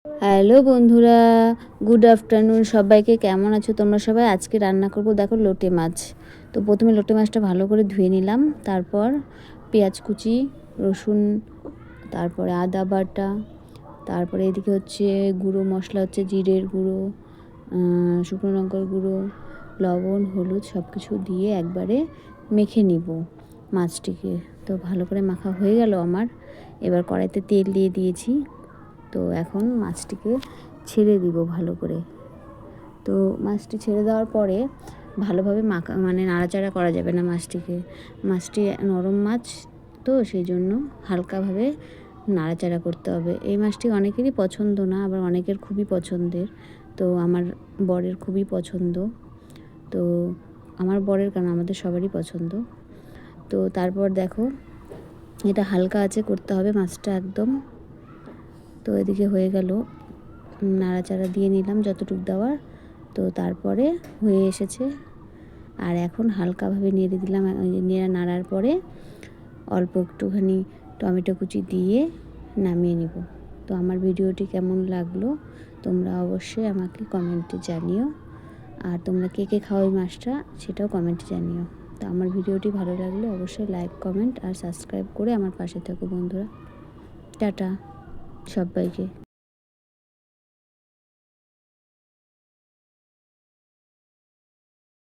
Hello বন্ধুরা, good afternoon. সবাইকে কেমন আছো তোমরা সবাই? আজকে রান্না করব দেখো লোটে মাছ। তো প্রথমে লোটে মাছটা ভালো করে ধুয়ে নিলাম, তারপর পেঁয়াজ কুচি, রসুন, তারপরে আদা বাটা, তারপরে এদিকে হচ্ছে গুঁড়ো মশলা, হচ্ছে জিরের গুঁড়ো, শুকনো লঙ্কার গুঁড়ো, লবণ, হলুদ সব কিছু দিয়ে একবারে মেখে নিব মাছটিকে। তো ভালো করে মাখা হয়ে গেল আমার। এবার কড়াইতে তেল দিয়ে দিয়েছি। তো এখন মাছটিকে ছেড়ে দিব ভালো করে। তো মাছটি ছেড়ে দেওয়ার পরে ভালোভাবে মাখা নাড়াচাড়া করা যাবে না মাছটিকে। মাছটি নরম মাছ, তো সেই জন্য হালকাভাবে নাড়াচাড়া করতে হবে। এই মাছটি অনেকেরই পছন্দ না, আবার অনেকের খুবই পছন্দের। তো আমার বরের খুবই পছন্দ। তো আমার বরের কেন, আমাদের সবারই পছন্দ। তো তারপর দেখো, এটা হালকা আঁচে করতে হবে মাছটা একদম। তো এদিকে হয়ে গেল, নাড়াচাড়া দিয়ে নিলাম যতটুকু দেওয়ার। তো তারপরে হয়ে এসেছে, আর এখন হালকাভাবে নেড়ে দিলাম। নাড়ার পরে অল্প একটুখানি টমেটো কুচি দিয়ে নামিয়ে নিব। তো আমার ভিডিওটি কেমন লাগলো তোমরা অবশ্যই আমাকে কমেন্টে জানিও। আর তোমরা কে কে খাও এই মাছটা সেটাও কমেন্টে জানিও। তো আমার ভিডিওটি ভালো লাগলে অবশ্যই লাইক, কমেন্ট আর সাবস্ক্রাইব করে আমার পাশে থাকো বন্ধুরা। টাটা সবাইকে।